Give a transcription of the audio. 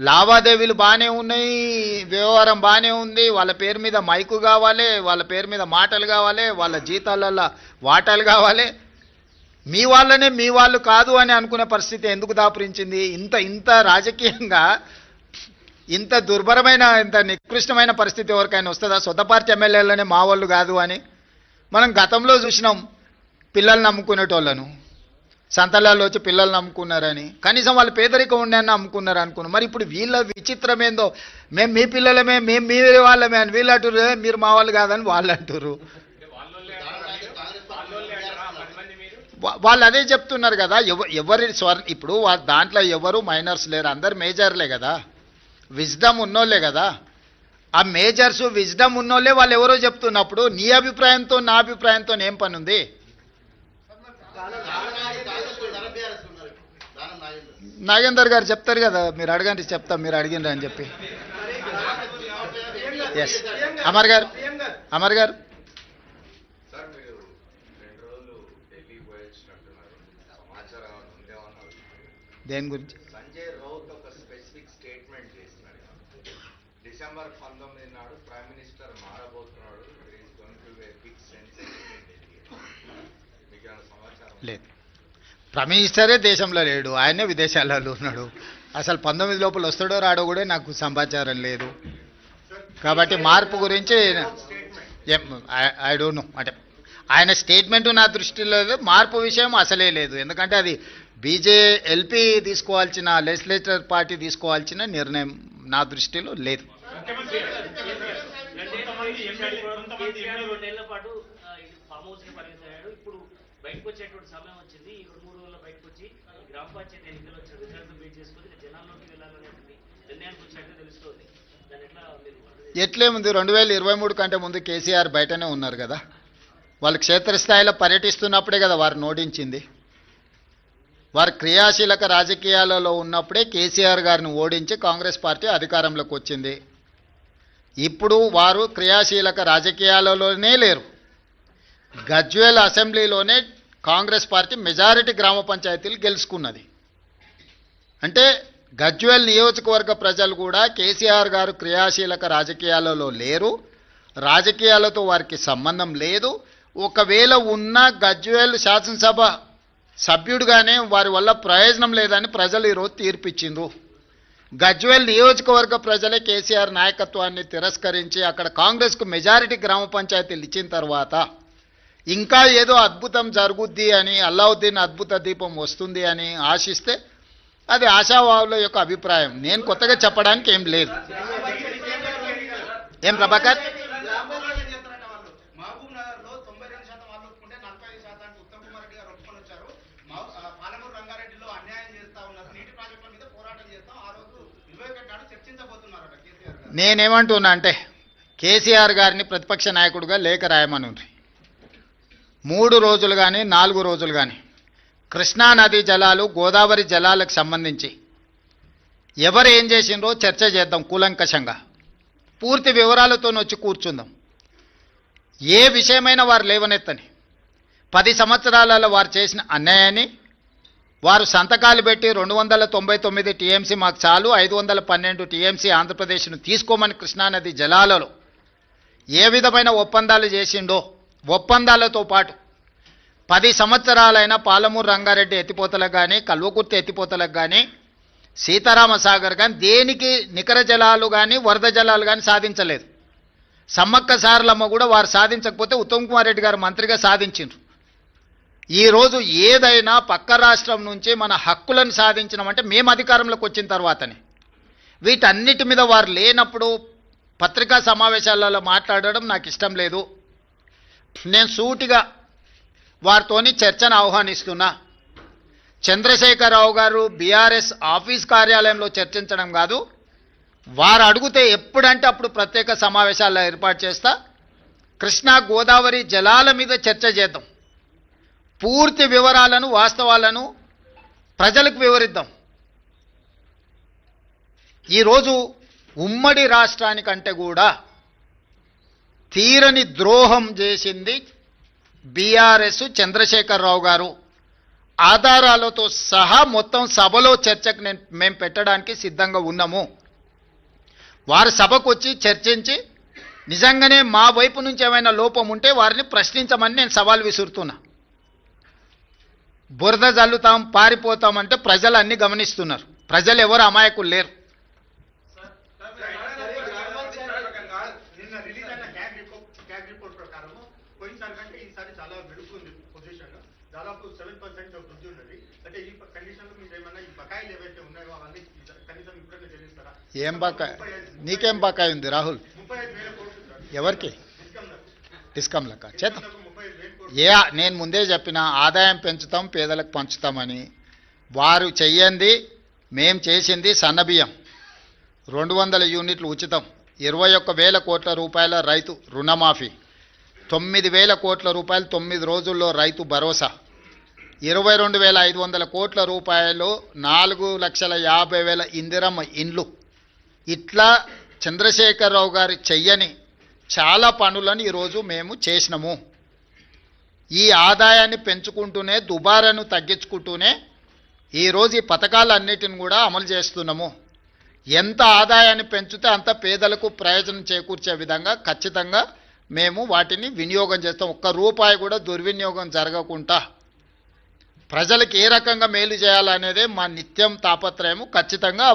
లావాదేవీలు బాగానే ఉన్నాయి, వ్యవహారం బాగానే ఉంది, వాళ్ళ పేరు మీద మైకు కావాలి, వాళ్ళ పేరు మీద మాటలు కావాలి, వాళ్ళ జీతాలలో వాటాలు కావాలి. మీ వాళ్ళనే మీ వాళ్ళు కాదు అని అనుకునే పరిస్థితి ఎందుకు దాపురించింది? ఇంత ఇంత రాజకీయంగా ఇంత దుర్భరమైన ఇంత నికృష్టమైన పరిస్థితి ఎవరికైనా వస్తుందా? సొంత పార్టీ ఎమ్మెల్యేలనే మా వాళ్ళు కాదు అని. మనం గతంలో చూసినాం పిల్లల్ని నమ్ముకునేటోళ్ళను, సంతలాల్లో వచ్చి పిల్లల్ని నమ్ముకున్నారని, కనీసం వాళ్ళు పేదరికం ఉండని నమ్ముకున్నారు అనుకున్నాం. మరి ఇప్పుడు వీళ్ళ విచిత్రం ఏందో, మేము మీ పిల్లలమే, మేము మీ వాళ్ళమే అని వీళ్ళు అంటారు, మీరు మా వాళ్ళు కాదని వాళ్ళు అంటారు. వాళ్ళు అదే చెప్తున్నారు కదా. ఎవరి ఇప్పుడు దాంట్లో ఎవరు మైనర్స్ లేరు, అందరు మేజర్లే కదా, విజ్డమ్ ఉన్నోళ్ళే కదా. ఆ మేజర్స్ విజ్డమ్ ఉన్నోళ్ళే వాళ్ళు ఎవరో చెప్తున్నప్పుడు నీ అభిప్రాయంతో నా అభిప్రాయంతో ఏం పని ఉంది? నాగేందర్ గారు చెప్తారు కదా, మీరు అడగండి చెప్తాం, మీరు అడిగిండ్రు అని చెప్పి. ఎస్ అమర్ గారు, అమర్ గారు దేని గురించి? సంజయ్ రౌత్ ఒక స్పెసిఫిక్ స్టేట్మెంట్ చేసినాడు. డిసెంబర్ 19 నాడు ప్రైమ్ మినిస్టర్ మారబోతున్నాడు, మీకు సమాచారం లేదు. ప్రైమ్ మినిస్టరే దేశంలో లేడు, ఆయనే విదేశాలలో ఉన్నాడు. అసలు 19 లోపల వస్తాడో రాడో కూడా నాకు సమాచారం లేదు. కాబట్టి మార్పు గురించి ఐ డోంట్ నో. అంటే ఆయన స్టేట్మెంట్ నా దృష్టిలో లేదు, మార్పు విషయం అసలే లేదు. ఎందుకంటే అది ఎల్పీ తీసుకోవాల్సిన, లెజిస్లేచర్ పార్టీ తీసుకోవాల్సిన నిర్ణయం నా దృష్టిలో లేదు. ఎట్లేముంది, 2023 కంటే ముందు కేసీఆర్ బయటనే ఉన్నారు కదా. వాళ్ళు క్షేత్రస్థాయిలో పర్యటిస్తున్నప్పుడే కదా వారు నోటించింది. వారు క్రియాశీలక రాజకీయాలలో ఉన్నప్పుడే కేసీఆర్ గారిని ఓడించి కాంగ్రెస్ పార్టీ అధికారంలోకి వచ్చింది. ఇప్పుడు వారు క్రియాశీలక రాజకీయాలలోనే లేరు. గజ్వేల్ అసెంబ్లీలోనే కాంగ్రెస్ పార్టీ మెజారిటీ గ్రామ పంచాయతీలు గెలుచుకున్నది. అంటే గజ్వేల్ నియోజకవర్గ ప్రజలు కూడా కేసీఆర్ గారు క్రియాశీలక రాజకీయాలలో లేరు, రాజకీయాలతో వారికి సంబంధం లేదు. ఒకవేళ ఉన్న గజ్వేల్ శాసనసభ సభ్యుడిగానే వారి వల్ల ప్రయోజనం లేదని ప్రజలు ఈరోజు తీర్పిచ్చిండ్రు. గజ్వేల్ నియోజకవర్గ ప్రజలే కేసీఆర్ నాయకత్వాన్ని తిరస్కరించి అక్కడ కాంగ్రెస్కు మెజారిటీ గ్రామ పంచాయతీలు ఇచ్చిన తర్వాత ఇంకా ఏదో అద్భుతం జరుగుద్ది అని, అల్లావుద్దీన్ అద్భుత దీపం వస్తుంది అని ఆశిస్తే అది ఆశావాహుల యొక్క అభిప్రాయం. నేను కొత్తగా చెప్పడానికి ఏం లేదు. ఏం ప్రభాకర్? నేనేమంటున్నా అంటే కేసీఆర్ గారిని ప్రతిపక్ష నాయకుడిగా లేఖ రాయమని 3 రోజులు కానీ 4 రోజులు కానీ కృష్ణా నదీ జలాలు, గోదావరి జలాలకు సంబంధించి ఎవరు ఏం చేసిండ్రో చర్చ చేద్దాం కూలంకషంగా, పూర్తి వివరాలతో వచ్చి కూర్చుందాం. ఏ విషయమైనా వారు లేవనెత్తని 10 సంవత్సరాలలో వారు చేసిన అన్యాయాన్ని, వారు సంతకాలు పెట్టి 299 టీఎంసీ మాకు చాలు, 512 టీఎంసీ ఆంధ్రప్రదేశ్ను తీసుకోమని కృష్ణానది జలాలలో ఏ విధమైన ఒప్పందాలు చేసిండో, ఒప్పందాలతో పాటు 10 సంవత్సరాలైన పాలమూరు రంగారెడ్డి ఎత్తిపోతలకు కానీ, కల్వకుర్తి ఎత్తిపోతలకు కానీ, సీతారామ సాగర్ కానీ దేనికి నికర జలాలు కానీ వరద జలాలు కానీ సాధించలేదు. సమ్మక్క సారలమ్మ కూడా వారు సాధించకపోతే ఉత్తమ్ కుమార్ రెడ్డి గారు మంత్రిగా సాధించిండ్రు. ఈరోజు ఏదైనా పక్క రాష్ట్రం నుంచి మన హక్కులను సాధించడమంటే మేము అధికారంలోకి వచ్చిన తర్వాతనే. వీటన్నిటి మీద వారు లేనప్పుడు పత్రికా సమావేశాలలో మాట్లాడడం నాకు ఇష్టం లేదు. నేను సూటిగా వారితోని చర్చను ఆహ్వానిస్తున్నా. చంద్రశేఖరరావు గారు బీఆర్ఎస్ ఆఫీస్ కార్యాలయంలో చర్చించడం కాదు, వారు అడిగితే ఎప్పుడంటే అప్పుడు ప్రత్యేక సమావేశాల్లో ఏర్పాటు చేస్తా. కృష్ణా గోదావరి జలాల మీద చర్చ చేద్దాం. పూర్తి వివరాలను, వాస్తవాలను ప్రజలకు వివరిద్దాం. ఈరోజు ఉమ్మడి రాష్ట్రానికంటే కూడా తీరని ద్రోహం చేసింది బీఆర్ఎస్, చంద్రశేఖరరావు గారు. ఆధారాలతో సహా మొత్తం సభలో చర్చకు మేము పెట్టడానికి సిద్ధంగా ఉన్నాము. వారు సభకు వచ్చి చర్చించి నిజంగానే మా వైపు నుంచి ఏమైనా లోపం ఉంటే వారిని ప్రశ్నించమని నేను సవాల్ విసురుతున్నా. బురద జల్లుతాం పారిపోతామంటే ప్రజలు అన్ని గమనిస్తున్నారు. ప్రజలు ఎవరు అమాయకులు లేరు. నిన్న రిలీజ్ అయిన క్యాగ్ రిపోర్ట్ ప్రకారం పోయినసారి కంటే ఈసారి చాలా మెరుగు పొజిషన్, దాదాపు 7% వృద్ధి ఉన్నది. అంటే ఈ కండిషన్ లో మీరు ఏమన్నా ఈ బకాయిలు ఏవైతే ఉన్నాయో అవన్నీ కనీసం ఇప్పుడైనా చెల్లిస్తారా? ఏం బకాయి? నీకేం బకాయి ఉంది రాహుల్? 35,000 కోట్లు సార్. ఎవరికి? డిస్కంలక చేద్దాం. 35,000 కోట్లు. నేను ముందే చెప్పిన ఆదాయం పెంచుతాం పేదలకు పంచుతామని. వారు చెయ్యండి, మేం చేసింది సన్నబియ్యం 200 యూనిట్లు ఉచితం, 21,000 కోట్ల రూపాయల రైతు రుణమాఫీ, 9,000 కోట్ల రూపాయలు 9 రోజుల్లో రైతు భరోసా, 22,500 కోట్ల రూపాయలు 4,50,000 ఇందిరమ్మ ఇండ్లు. ఇట్లా చంద్రశేఖరరావు గారు చెయ్యని చాలా పనులను ఈరోజు మేము చేసినాము. ఈ ఆదాయాన్ని పెంచుకుంటూనే దుబారాను తగ్గించుకుంటూనే ఈరోజు ఈ పథకాలన్నిటిని కూడా అమలు చేస్తున్నాము. ఎంత ఆదాయాన్ని పెంచితే అంత పేదలకు ప్రయోజనం చేకూర్చే విధంగా ఖచ్చితంగా మేము వాటిని వినియోగం చేస్తాం. ఒక్క రూపాయి కూడా దుర్వినియోగం జరగకుండా ప్రజలకు ఏ రకంగా మేలు చేయాలనేదే మా నిత్యం తాపత్రయము. ఖచ్చితంగా